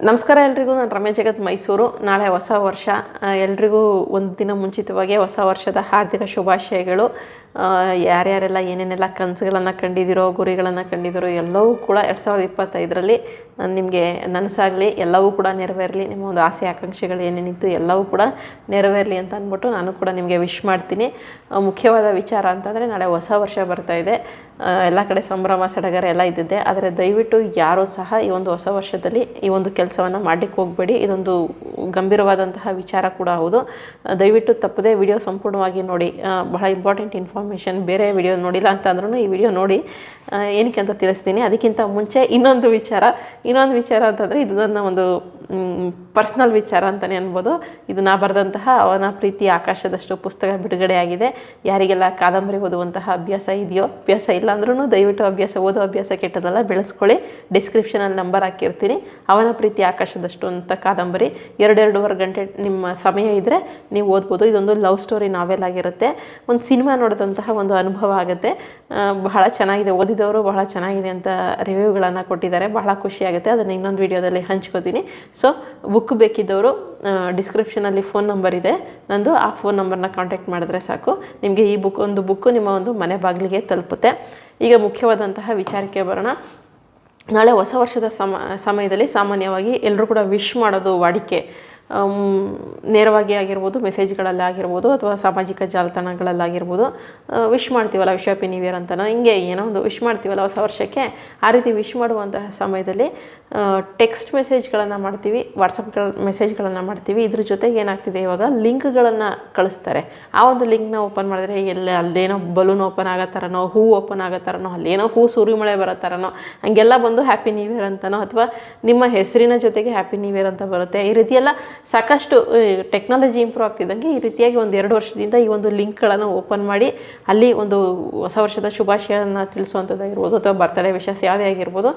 ನಮಸ್ಕಾರ ಎಲ್ರಿಗೂ. ನಾನು ರಮೇಶ್ ಜಗತ್ ಮೈಸೂರು. ನಾಳೆ ಹೊಸ ವರ್ಷ. ಎಲ್ರಿಗೂ ಒಂದು ದಿನ ಮುಂಚಿತವಾಗಿ ಹೊಸ ವರ್ಷದ ಹಾರ್ದಿಕ ಶುಭಾಶಯಗಳು. ಯಾರ್ಯಾರೆಲ್ಲ ಏನೇನೆಲ್ಲ ಕನಸುಗಳನ್ನು ಕಂಡಿದ್ದೀರೋ, ಗುರಿಗಳನ್ನು ಕಂಡಿದ್ದೀರೋ ಎಲ್ಲವೂ ಕೂಡ 2025ರಲ್ಲಿ ನಿಮಗೆ ನನಸಾಗಲಿ, ಎಲ್ಲವೂ ಕೂಡ ನೆರವೇರಲಿ. ನಿಮ್ಮ ಒಂದು ಆಸೆ ಆಕಾಂಕ್ಷೆಗಳು ಏನೇನಿತ್ತು ಎಲ್ಲವೂ ಕೂಡ ನೆರವೇರಲಿ ಅಂತ ಅಂದ್ಬಿಟ್ಟು ನಾನು ಕೂಡ ನಿಮಗೆ ವಿಶ್ ಮಾಡ್ತೀನಿ. ಮುಖ್ಯವಾದ ವಿಚಾರ ಅಂತಂದರೆ ನಾಳೆ ಹೊಸ ವರ್ಷ ಬರ್ತಾಯಿದೆ. ಎಲ್ಲ ಕಡೆ ಸಂಭ್ರಮ ಸಡಗರ ಎಲ್ಲ ಇದ್ದಿದ್ದೆ. ಆದರೆ ದಯವಿಟ್ಟು ಯಾರೂ ಸಹ ಈ ಒಂದು ಹೊಸ ವರ್ಷದಲ್ಲಿ ಈ ಒಂದು ಕೆಲಸವನ್ನು ಮಾಡಲಿಕ್ಕೆ ಹೋಗಬೇಡಿ. ಇದೊಂದು ಗಂಭೀರವಾದಂತಹ ವಿಚಾರ ಕೂಡ ಹೌದು. ದಯವಿಟ್ಟು ತಪ್ಪದೇ ವಿಡಿಯೋ ಸಂಪೂರ್ಣವಾಗಿ ನೋಡಿ. ಬಹಳ ಇಂಪಾರ್ಟೆಂಟ್ ಇನ್ಫಾರ್ಮೇಷನ್. ಬೇರೆ ವಿಡಿಯೋ ನೋಡಿಲ್ಲ ಅಂತ ಅಂದ್ರೂ ಈ ವಿಡಿಯೋ ನೋಡಿ. ಏನಕ್ಕೆ ಅಂತ ತಿಳಿಸ್ತೀನಿ. ಅದಕ್ಕಿಂತ ಮುಂಚೆ ಇನ್ನೊಂದು ವಿಚಾರ ಅಂತಂದರೆ ಇದು ನನ್ನ ಒಂದು ಪರ್ಸ್ನಲ್ ವಿಚಾರ ಅಂತಲೇ ಅನ್ಬೋದು. ಇದು ನಾ ಬರೆದಂತಹ ಅವನ ಪ್ರೀತಿ ಆಕಾಶದಷ್ಟು ಪುಸ್ತಕ ಬಿಡುಗಡೆಯಾಗಿದೆ. ಯಾರಿಗೆಲ್ಲ ಕಾದಂಬರಿ ಓದುವಂತಹ ಅಭ್ಯಾಸ ಇದೆಯೋ, ಅಭ್ಯಾಸ ಇಲ್ಲ ಅಂದ್ರೂ ದಯವಿಟ್ಟು ಓದೋ ಅಭ್ಯಾಸ ಕೆಟ್ಟದಲ್ಲ, ಬೆಳೆಸ್ಕೊಳ್ಳಿ. ಡಿಸ್ಕ್ರಿಪ್ಷನಲ್ಲಿ ನಂಬರ್ ಹಾಕಿರ್ತೀನಿ. ಅವನ ಪ್ರೀತಿ ಆಕಾಶದಷ್ಟು ಅಂತ ಕಾದಂಬರಿ 2-2.5 ಗಂಟೆ ನಿಮ್ಮ ಸಮಯ ಇದ್ದರೆ ನೀವು ಓದ್ಬೋದು. ಇದೊಂದು ಲವ್ ಸ್ಟೋರಿ ನಾವೆಲ್ ಆಗಿರುತ್ತೆ. ಒಂದು ಸಿನಿಮಾ ನೋಡಿದಂತಹ ಒಂದು ಅನುಭವ ಆಗುತ್ತೆ. ಬಹಳ ಚೆನ್ನಾಗಿದೆ. ಓದಿದವರು ಬಹಳ ಚೆನ್ನಾಗಿದೆ ಅಂತ ರಿವ್ಯೂಗಳನ್ನು ಕೊಟ್ಟಿದ್ದಾರೆ. ಬಹಳ ಖುಷಿಯಾಗುತ್ತೆ. ಅದನ್ನು ಇನ್ನೊಂದು ವಿಡಿಯೋದಲ್ಲಿ ಹಂಚ್ಕೋತೀನಿ. ಸೊ ಬುಕ್ ಬೇಕಿದ್ದವರು ಡಿಸ್ಕ್ರಿಪ್ಷನಲ್ಲಿ ಫೋನ್ ನಂಬರ್ ಇದೆ ನಂದು. ಆ ಫೋನ್ ನಂಬರ್ನ ಕಾಂಟ್ಯಾಕ್ಟ್ ಮಾಡಿದ್ರೆ ಸಾಕು. ನಿಮಗೆ ಈ ಬುಕ್ಕು ನಿಮ್ಮ ಒಂದು ಮನೆ ಬಾಗಿಲಿಗೆ ತಲುಪುತ್ತೆ. ಈಗ ಮುಖ್ಯವಾದಂತಹ ವಿಚಾರಕ್ಕೆ ಬರೋಣ. ನಾಳೆ ಹೊಸ ವರ್ಷದ ಸಮಯದಲ್ಲಿ ಸಾಮಾನ್ಯವಾಗಿ ಎಲ್ಲರೂ ಕೂಡ ವಿಶ್ ಮಾಡೋದು ವಾಡಿಕೆ. ನೇರವಾಗಿ ಆಗಿರ್ಬೋದು, ಮೆಸೇಜ್ಗಳಲ್ಲಿ ಆಗಿರ್ಬೋದು, ಅಥವಾ ಸಾಮಾಜಿಕ ಜಾಲತಾಣಗಳಲ್ಲಾಗಿರ್ಬೋದು ವಿಶ್ ಮಾಡ್ತೀವಲ್ಲ, ವಿಶ್ ಹ್ಯಾಪಿ ನ್ಯೂ ಇಯರ್ ಅಂತನೋ ಹಿಂಗೆ ಏನೋ ಒಂದು ವಿಶ್ ಮಾಡ್ತೀವಲ್ಲ ಹೊಸ ವರ್ಷಕ್ಕೆ. ಆ ರೀತಿ ವಿಶ್ ಮಾಡುವಂತಹ ಸಮಯದಲ್ಲಿ ಟೆಕ್ಸ್ಟ್ ಮೆಸೇಜ್ಗಳನ್ನು ಮಾಡ್ತೀವಿ, ವಾಟ್ಸಪ್ ಮೆಸೇಜ್ಗಳನ್ನು ಮಾಡ್ತೀವಿ. ಇದ್ರ ಜೊತೆಗೆ ಏನಾಗ್ತಿದೆ, ಇವಾಗ ಲಿಂಕ್ಗಳನ್ನು ಕಳಿಸ್ತಾರೆ. ಆ ಒಂದು ಲಿಂಕ್ನ ಓಪನ್ ಮಾಡಿದ್ರೆ ಅಲ್ಲೇನೋ ಬಲೂನ್ ಓಪನ್ ಆಗೋ ಥರನೋ, ಹೂ ಓಪನ್ ಆಗೋ ಥರನೋ, ಅಲ್ಲೇನೋ ಹೂ ಸುರಿಮಳೆ ಬರೋ ಥರನೋ ಹಂಗೆಲ್ಲ ಬಂದು ಹ್ಯಾಪಿ ನ್ಯೂ ಇಯರ್ ಅಂತನೋ, ಅಥವಾ ನಿಮ್ಮ ಹೆಸರಿನ ಜೊತೆಗೆ ಹ್ಯಾಪಿ ನ್ಯೂ ಇಯರ್ ಅಂತ ಬರುತ್ತೆ. ಈ ರೀತಿಯೆಲ್ಲ ಸಾಕಷ್ಟು ಟೆಕ್ನಾಲಜಿ ಇಂಪ್ರೂವ್ ಆಗ್ತಿದ್ದಂಗೆ ಈ ರೀತಿಯಾಗಿ 1-2 ವರ್ಷದಿಂದ ಈ ಒಂದು ಲಿಂಕ್ಗಳನ್ನು ಓಪನ್ ಮಾಡಿ ಅಲ್ಲಿ ಒಂದು ಹೊಸ ವರ್ಷದ ಶುಭಾಶಯನ ತಿಳಿಸುವಂಥದ್ದಾಗಿರ್ಬೋದು, ಅಥವಾ ಬರ್ತ್ಡೇ ವಿಶಸ್ ಯಾವುದೇ ಆಗಿರ್ಬೋದು,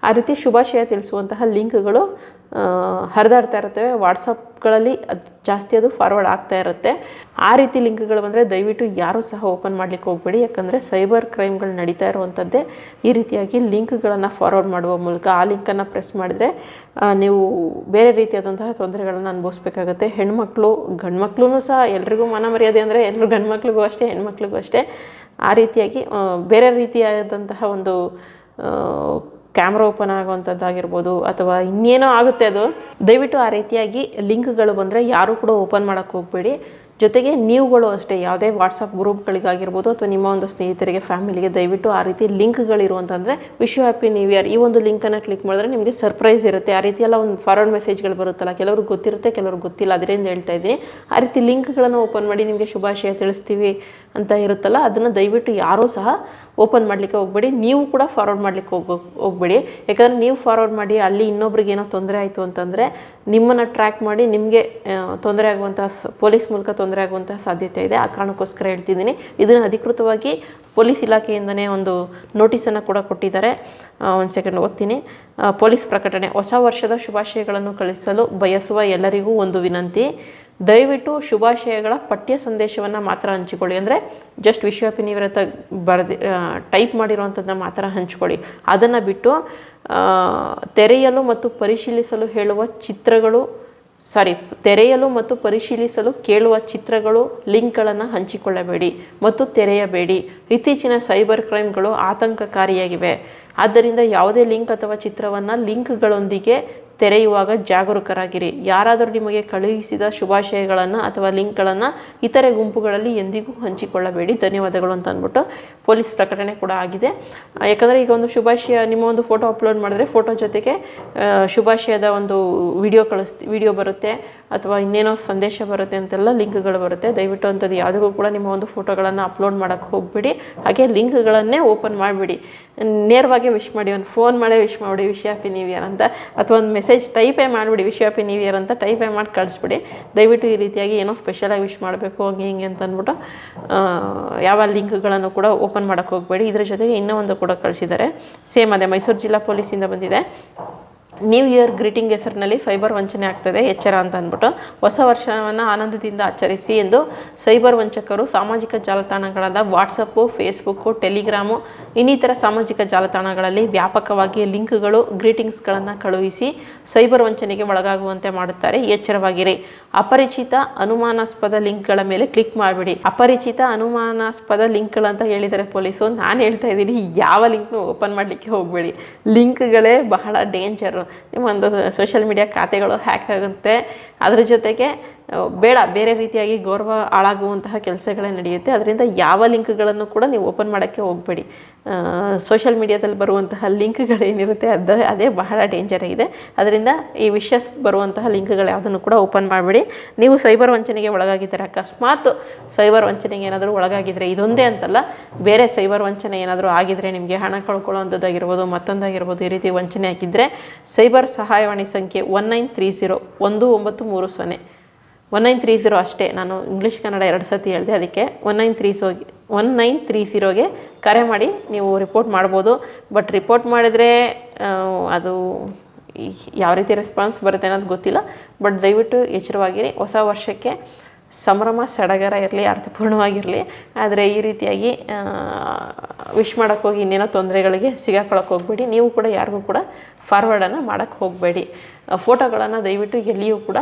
ಆ ರೀತಿ ಶುಭಾಶಯ ತಿಳಿಸುವಂತಹ ಲಿಂಕ್ಗಳು ಹರಿದಾಡ್ತಾ ಇರ್ತವೆ. ವಾಟ್ಸಪ್ಗಳಲ್ಲಿ ಜಾಸ್ತಿ ಅದು ಫಾರ್ವರ್ಡ್ ಆಗ್ತಾ ಇರುತ್ತೆ. ಆ ರೀತಿ ಲಿಂಕ್ಗಳು ಬಂದರೆ ದಯವಿಟ್ಟು ಯಾರೂ ಸಹ ಓಪನ್ ಮಾಡಲಿಕ್ಕೆ ಹೋಗಬೇಡಿ. ಯಾಕಂದರೆ ಸೈಬರ್ ಕ್ರೈಮ್ಗಳು ನಡೀತಾ ಇರುವಂಥದ್ದೇ ಈ ರೀತಿಯಾಗಿ ಲಿಂಕ್ಗಳನ್ನು ಫಾರ್ವರ್ಡ್ ಮಾಡುವ ಮೂಲಕ. ಆ ಲಿಂಕನ್ನು ಪ್ರೆಸ್ ಮಾಡಿದರೆ ನೀವು ಬೇರೆ ರೀತಿಯಾದಂತಹ ತೊಂದರೆಗಳನ್ನು ಅನುಭವಿಸ್ಬೇಕಾಗತ್ತೆ. ಹೆಣ್ಮಕ್ಳು, ಗಂಡು ಮಕ್ಕಳು ಸಹ ಎಲ್ರಿಗೂ ಮಾನ ಮರ್ಯಾದೆ ಅಂದರೆ ಎಲ್ಲರೂ ಗಂಡು ಮಕ್ಳಿಗೂ ಅಷ್ಟೇ, ಹೆಣ್ಮಕ್ಳಿಗೂ ಅಷ್ಟೇ. ಆ ರೀತಿಯಾಗಿ ಬೇರೆ ರೀತಿಯಾದಂತಹ ಒಂದು ಕ್ಯಾಮ್ರಾ ಓಪನ್ ಆಗುವಂಥದ್ದಾಗಿರ್ಬೋದು, ಅಥವಾ ಇನ್ನೇನೋ ಆಗುತ್ತೆ ಅದು. ದಯವಿಟ್ಟು ಆ ರೀತಿಯಾಗಿ ಲಿಂಕ್ಗಳು ಬಂದರೆ ಯಾರೂ ಕೂಡ ಓಪನ್ ಮಾಡೋಕ್ಕೆ ಹೋಗಬೇಡಿ. ಜೊತೆಗೆ ನೀವುಗಳು ಅಷ್ಟೇ ಯಾವುದೇ ವಾಟ್ಸಪ್ ಗ್ರೂಪ್ಗಳಿಗಾಗಿರ್ಬೋದು, ಅಥವಾ ನಿಮ್ಮ ಒಂದು ಸ್ನೇಹಿತರಿಗೆ, ಫ್ಯಾಮಿಲಿಗೆ ದಯವಿಟ್ಟು ಆ ರೀತಿ ಲಿಂಕ್ಗಳಿರುವಂತಂದರೆ wish you happy new year ಈ ಒಂದು ಲಿಂಕನ್ನು ಕ್ಲಿಕ್ ಮಾಡಿದ್ರೆ ನಿಮಗೆ ಸರ್ಪ್ರೈಸ್ ಇರುತ್ತೆ. ಆ ರೀತಿ ಎಲ್ಲ ಒಂದು ಫಾರ್ವರ್ಡ್ ಮೆಸೇಜ್ಗಳು ಬರುತ್ತಲ್ಲ, ಕೆಲವ್ರಿಗೆ ಗೊತ್ತಿರುತ್ತೆ, ಕೆಲವ್ರಿಗೆ ಗೊತ್ತಿಲ್ಲ. ಅದರಿಂದ ಹೇಳ್ತಾ ಇದ್ದೀನಿ, ಆ ರೀತಿ ಲಿಂಕ್ಗಳನ್ನು ಓಪನ್ ಮಾಡಿ ನಿಮಗೆ ಶುಭಾಶಯ ತಿಳಿಸ್ತೀವಿ ಅಂತ ಇರುತ್ತಲ್ಲ, ಅದನ್ನು ದಯವಿಟ್ಟು ಯಾರೂ ಸಹ ಓಪನ್ ಮಾಡಲಿಕ್ಕೆ ಹೋಗಬೇಡಿ. ನೀವು ಕೂಡ ಫಾರ್ವರ್ಡ್ ಮಾಡಲಿಕ್ಕೆ ಹೋಗಬೇಡಿ. ಯಾಕಂದರೆ ನೀವು ಫಾರ್ವರ್ಡ್ ಮಾಡಿ ಅಲ್ಲಿ ಇನ್ನೊಬ್ರಿಗೆ ಏನೋ ತೊಂದರೆ ಆಯಿತು ಅಂತಂದರೆ ನಿಮ್ಮನ್ನು ಟ್ರ್ಯಾಕ್ ಮಾಡಿ ನಿಮಗೆ ತೊಂದರೆ ಆಗುವಂಥ ಪೊಲೀಸ್ ಮೂಲಕ ತೊಂದರೆ ಆಗುವಂಥ ಸಾಧ್ಯತೆ ಇದೆ. ಆ ಕಾರಣಕ್ಕೋಸ್ಕರ ಹೇಳ್ತಿದ್ದೀನಿ. ಇದನ್ನು ಅಧಿಕೃತವಾಗಿ ಪೊಲೀಸ್ ಇಲಾಖೆಯಿಂದನೇ ಒಂದು ನೋಟಿಸನ್ನು ಕೂಡ ಕೊಟ್ಟಿದ್ದಾರೆ. ಒಂದು ಸೆಕೆಂಡ್ ಓದ್ತೀನಿ. ಪೊಲೀಸ್ ಪ್ರಕಟಣೆ. ಹೊಸ ವರ್ಷದ ಶುಭಾಶಯಗಳನ್ನು ಕಳಿಸಲು ಬಯಸುವ ಎಲ್ಲರಿಗೂ ಒಂದು ವಿನಂತಿ. ದಯವಿಟ್ಟು ಶುಭಾಶಯಗಳ ಪಠ್ಯ ಸಂದೇಶವನ್ನು ಮಾತ್ರ ಹಂಚಿಕೊಳ್ಳಿ. ಅಂದರೆ just wish happy new year ಅಂತ ಟೈಪ್ ಮಾಡಿರುವಂಥದ್ದನ್ನ ಮಾತ್ರ ಹಂಚ್ಕೊಳ್ಳಿ. ಅದನ್ನು ಬಿಟ್ಟು ತೆರೆಯಲು ಮತ್ತು ಪರಿಶೀಲಿಸಲು ಕೇಳುವ ಚಿತ್ರಗಳು, ಲಿಂಕ್ಗಳನ್ನು ಹಂಚಿಕೊಳ್ಳಬೇಡಿ ಮತ್ತು ತೆರೆಯಬೇಡಿ. ಇತ್ತೀಚಿನ ಸೈಬರ್ ಕ್ರೈಮ್ಗಳು ಆತಂಕಕಾರಿಯಾಗಿವೆ. ಆದ್ದರಿಂದ ಯಾವುದೇ ಲಿಂಕ್ ಅಥವಾ ಚಿತ್ರವನ್ನು ಲಿಂಕ್ಗಳೊಂದಿಗೆ ತೆರೆಯುವಾಗ ಜಾಗರೂಕರಾಗಿರಿ. ಯಾರಾದರೂ ನಿಮಗೆ ಕಳುಹಿಸಿದ ಶುಭಾಶಯಗಳನ್ನು ಅಥವಾ ಲಿಂಕ್ಗಳನ್ನು ಇತರೆ ಗುಂಪುಗಳಲ್ಲಿ ಎಂದಿಗೂ ಹಂಚಿಕೊಳ್ಳಬೇಡಿ. ಧನ್ಯವಾದಗಳು ಅಂತ ಅಂದ್ಬಿಟ್ಟು ಪೊಲೀಸ್ ಪ್ರಕಟಣೆ ಕೂಡ ಆಗಿದೆ. ಯಾಕಂದರೆ ಈಗ ಒಂದು ಶುಭಾಶಯ, ನಿಮ್ಮ ಒಂದು ಫೋಟೋ ಅಪ್ಲೋಡ್ ಮಾಡಿದ್ರೆ ಫೋಟೋ ಜೊತೆಗೆ ಶುಭಾಶಯದ ಒಂದು ವಿಡಿಯೋ ಬರುತ್ತೆ, ಅಥವಾ ಇನ್ನೇನೋ ಸಂದೇಶ ಬರುತ್ತೆ ಅಂತೆಲ್ಲ ಲಿಂಕ್ಗಳು ಬರುತ್ತೆ. ದಯವಿಟ್ಟು ಅಂಥದ್ದು ಯಾವುದಕ್ಕೂ ಕೂಡ ನಿಮ್ಮ ಒಂದು ಫೋಟೋಗಳನ್ನು ಅಪ್ಲೋಡ್ ಮಾಡೋಕ್ಕೆ ಹೋಗಬೇಡಿ. ಹಾಗೆ ಲಿಂಕ್ಗಳನ್ನೇ ಓಪನ್ ಮಾಡಿಬಿಡಿ. ನೇರವಾಗಿ ವಿಶ್ ಮಾಡಿ, ಒಂದು ಫೋನ್ ಮಾಡೇ ವಿಶ್ ಮಾಡಿಬಿಡಿ ವಿಶ್ ಹ್ಯಾಪಿ ನ್ಯೂ ಇಯರ್ ಅಂತ, ಅಥವಾ ಒಂದು ಮೆಸೇಜ್ ಟೈಪೇ ಮಾಡಿಬಿಡಿ ವಿಶ್ ಹ್ಯಾಪಿ ನ್ಯೂ ಇಯರ್ ಅಂತ ಟೈಪೇ ಮಾಡಿ ಕಳಿಸ್ಬಿಡಿ. ದಯವಿಟ್ಟು ಈ ರೀತಿಯಾಗಿ ಏನೋ ಸ್ಪೆಷಲಾಗಿ ವಿಶ್ ಮಾಡಬೇಕು ಹಂಗೆ ಹಿಂಗೆ ಅಂತ ಅಂದ್ಬಿಟ್ಟು ಯಾವ ಲಿಂಕ್ಗಳನ್ನು ಕೂಡ ಓಪನ್ ಮಾಡೋಕ್ಕೆ ಹೋಗಬೇಡಿ. ಇದರ ಜೊತೆಗೆ ಇನ್ನೂ ಒಂದು ಕೂಡ ಕಳಿಸಿದ್ದಾರೆ. ಸೇಮ್ ಅದೇ ಮೈಸೂರು ಜಿಲ್ಲಾ ಪೊಲೀಸಿಂದ ಬಂದಿದೆ. ನ್ಯೂ ಇಯರ್ ಗ್ರೀಟಿಂಗ್ ಹೆಸರಿನಲ್ಲಿ ಸೈಬರ್ ವಂಚನೆ ಆಗ್ತದೆ, ಎಚ್ಚರ ಅಂತ ಅಂದ್ಬಿಟ್ಟು. ಹೊಸ ವರ್ಷವನ್ನು ಆನಂದದಿಂದ ಆಚರಿಸಿ ಎಂದು ಸೈಬರ್ ವಂಚಕರು ಸಾಮಾಜಿಕ ಜಾಲತಾಣಗಳಾದ ವಾಟ್ಸಪ್ಪು, ಫೇಸ್ಬುಕ್ಕು, ಟೆಲಿಗ್ರಾಮು ಇನ್ನಿತರ ಸಾಮಾಜಿಕ ಜಾಲತಾಣಗಳಲ್ಲಿ ವ್ಯಾಪಕವಾಗಿ ಲಿಂಕ್ಗಳು, ಗ್ರೀಟಿಂಗ್ಸ್ಗಳನ್ನು ಕಳುಹಿಸಿ ಸೈಬರ್ ವಂಚನೆಗೆ ಒಳಗಾಗುವಂತೆ ಮಾಡುತ್ತಾರೆ. ಎಚ್ಚರವಾಗಿರಿ. ಅಪರಿಚಿತ ಅನುಮಾನಾಸ್ಪದ ಲಿಂಕ್ಗಳ ಮೇಲೆ ಕ್ಲಿಕ್ ಮಾಡಿಬಿಡಿ. ಅಪರಿಚಿತ ಅನುಮಾನಾಸ್ಪದ ಲಿಂಕ್ಗಳಂತ ಹೇಳಿದರೆ ಪೊಲೀಸು, ನಾನು ಹೇಳ್ತಾ ಇದ್ದೀನಿ ಯಾವ ಲಿಂಕ್ನು ಓಪನ್ ಮಾಡಲಿಕ್ಕೆ ಹೋಗಬೇಡಿ. ಲಿಂಕ್ಗಳೇ ಬಹಳ ಡೇಂಜರು. ನಿಮ್ಮೊಂದು ಸೋಷಿಯಲ್ ಮೀಡಿಯಾ ಖಾತೆಗಳು ಹ್ಯಾಕ್ ಆಗುತ್ತೆ. ಅದರ ಜೊತೆಗೆ ಬೇರೆ ರೀತಿಯಾಗಿ ಗೌರವ ಹಾಳಾಗುವಂತಹ ಕೆಲಸಗಳೇ ನಡೆಯುತ್ತೆ. ಅದರಿಂದ ಯಾವ ಲಿಂಕ್ಗಳನ್ನು ಕೂಡ ನೀವು ಓಪನ್ ಮಾಡೋಕ್ಕೆ ಹೋಗಬೇಡಿ. ಸೋಷಿಯಲ್ ಮೀಡಿಯಾದಲ್ಲಿ ಬರುವಂತಹ ಲಿಂಕ್ಗಳೇನಿರುತ್ತೆ ಅದೇ ಬಹಳ ಡೇಂಜರ್ ಆಗಿದೆ. ಅದರಿಂದ ಈ ವಿಷಯ ಬರುವಂತಹ ಲಿಂಕ್ಗಳು ಯಾವುದನ್ನು ಕೂಡ ಓಪನ್ ಮಾಡಬೇಡಿ. ನೀವು ಸೈಬರ್ ವಂಚನೆಗೆ ಒಳಗಾಗಿದ್ದರೆ, ಅಕಸ್ಮಾತ್ ಸೈಬರ್ ವಂಚನೆಗೆ ಏನಾದರೂ ಒಳಗಾಗಿದ್ದರೆ, ಇದೊಂದೇ ಅಂತಲ್ಲ, ಬೇರೆ ಸೈಬರ್ ವಂಚನೆ ಏನಾದರೂ ಆಗಿದ್ದರೆ, ನಿಮಗೆ ಹಣ ಕಳ್ಕೊಳ್ಳೋವಂಥದ್ದಾಗಿರ್ಬೋದು, ಮತ್ತೊಂದಾಗಿರ್ಬೋದು, ಈ ರೀತಿ ವಂಚನೆ ಆಗಿದ್ದರೆ ಸೈಬರ್ ಸಹಾಯವಾಣಿ ಸಂಖ್ಯೆ 1930 1930 1930 ಅಷ್ಟೇ. ನಾನು ಇಂಗ್ಲೀಷ್ ಕನ್ನಡ 2 ಸತಿ ಹೇಳಿದೆ, ಅದಕ್ಕೆ 1930ಗೆ ಕರೆ ಮಾಡಿ ನೀವು ರಿಪೋರ್ಟ್ ಮಾಡ್ಬೋದು. ಬಟ್ ರಿಪೋರ್ಟ್ ಮಾಡಿದರೆ ಅದು ಯಾವ ರೀತಿ ರೆಸ್ಪಾನ್ಸ್ ಬರುತ್ತೆ ಅನ್ನೋದು ಗೊತ್ತಿಲ್ಲ. ಬಟ್ ದಯವಿಟ್ಟು ಎಚ್ಚರವಾಗಿರಿ. ಹೊಸ ವರ್ಷಕ್ಕೆ ಸಂಭ್ರಮ ಸಡಗರ ಇರಲಿ, ಅರ್ಥಪೂರ್ಣವಾಗಿರಲಿ. ಆದರೆ ಈ ರೀತಿಯಾಗಿ ವಿಶ್ ಮಾಡೋಕ್ಕೆ ಹೋಗಿ ಇನ್ನೇನೋ ತೊಂದರೆಗಳಿಗೆ ಸಿಗಾಕೊಳ್ಳೋಕೆ ಹೋಗಬೇಡಿ. ನೀವು ಕೂಡ ಯಾರಿಗೂ ಕೂಡ ಫಾರ್ವರ್ಡನ್ನು ಮಾಡೋಕ್ಕೆ ಹೋಗಬೇಡಿ. ಫೋಟೋಗಳನ್ನು ದಯವಿಟ್ಟು ಎಲ್ಲಿಯೂ ಕೂಡ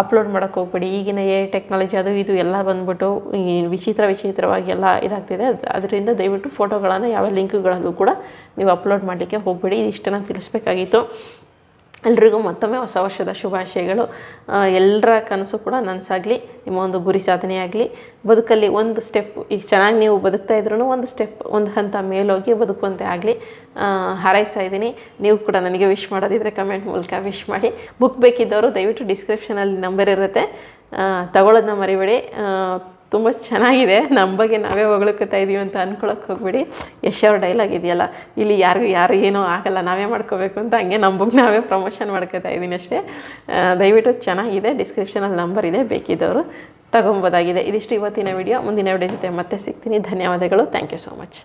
ಅಪ್ಲೋಡ್ ಮಾಡೋಕ್ಕೆ ಹೋಗಬೇಡಿ. ಈಗಿನ ಟೆಕ್ನಾಲಜಿ ಅದು ಇದು ಎಲ್ಲ ಬಂದ್ಬಿಟ್ಟು ಈ ವಿಚಿತ್ರವಾಗಿ ಎಲ್ಲ ಇದಾಗ್ತಿದೆ. ಅದರಿಂದ ದಯವಿಟ್ಟು ಫೋಟೋಗಳನ್ನು ಯಾವ ಲಿಂಕ್ಗಳಲ್ಲೂ ಕೂಡ ನೀವು ಅಪ್ಲೋಡ್ ಮಾಡಲಿಕ್ಕೆ ಹೋಗಬೇಡಿ. ಇಷ್ಟನ್ನು ತಿಳಿಸ್ಬೇಕಾಗಿತ್ತು. ಎಲ್ರಿಗೂ ಮತ್ತೊಮ್ಮೆ ಹೊಸ ವರ್ಷದ ಶುಭಾಶಯಗಳು. ಎಲ್ಲರ ಕನಸು ಕೂಡ ನನಸಾಗಲಿ, ನಿಮ್ಮ ಒಂದು ಗುರಿ ಸಾಧನೆ ಆಗಲಿ. ಬದುಕಲ್ಲಿ ಒಂದು ಸ್ಟೆಪ್, ಈಗ ಚೆನ್ನಾಗಿ ನೀವು ಬದುಕ್ತಾ ಇದ್ರೂ ಒಂದು ಹಂತ ಮೇಲೋಗಿ ಬದುಕುವಂತೆ ಆಗಲಿ ಹಾರೈಸ್ತಾ ಇದ್ದೀನಿ. ನೀವು ಕೂಡ ನನಗೆ ವಿಶ್ ಮಾಡೋದಿದ್ರೆ ಕಮೆಂಟ್ ಮೂಲಕ ವಿಶ್ ಮಾಡಿ. ಬುಕ್ ಬೇಕಿದ್ದವರು ದಯವಿಟ್ಟು ಡಿಸ್ಕ್ರಿಪ್ಷನಲ್ಲಿ ನಂಬರ್ ಇರುತ್ತೆ, ತಗೊಳ್ಳೋದನ್ನ ಮರಿಬೇಡಿ. ತುಂಬ ಚೆನ್ನಾಗಿದೆ. ನಮ್ಮ ಬಗ್ಗೆ ನಾವೇ ಹೊಗಳ್ಕೊತಾ ಇದ್ದೀವಿ ಅಂತ ಅಂದ್ಕೊಳಕ್ಕೆ ಹೋಗ್ಬೇಡಿ. ಯಶ್ ಅವ್ರ ಡೈಲಾಗ್ ಇದೆಯಲ್ಲ, ಇಲ್ಲಿ ಯಾರು ಏನೋ ಆಗಲ್ಲ, ನಾವೇ ಮಾಡ್ಕೋಬೇಕು ಅಂತ, ಹಂಗೆ ನಮ್ಮ ಬಗ್ಗೆ ನಾವೇ ಪ್ರಮೋಷನ್ ಮಾಡ್ಕೋತಾ ಇದ್ದೀನಿ ಅಷ್ಟೇ. ದಯವಿಟ್ಟು ಚೆನ್ನಾಗಿದೆ. ಡಿಸ್ಕ್ರಿಪ್ಷನಲ್ಲಿ ನಂಬರ್ ಇದೆ, ಬೇಕಿದ್ದವರು ತಗೊಬೋದಾಗಿದೆ. ಇದಿಷ್ಟು ಇವತ್ತಿನ ವಿಡಿಯೋ. ಮುಂದಿನ ವಿಡಿಯೋ ಜೊತೆ ಮತ್ತೆ ಸಿಗ್ತೀನಿ. ಧನ್ಯವಾದಗಳು. Thank you so much.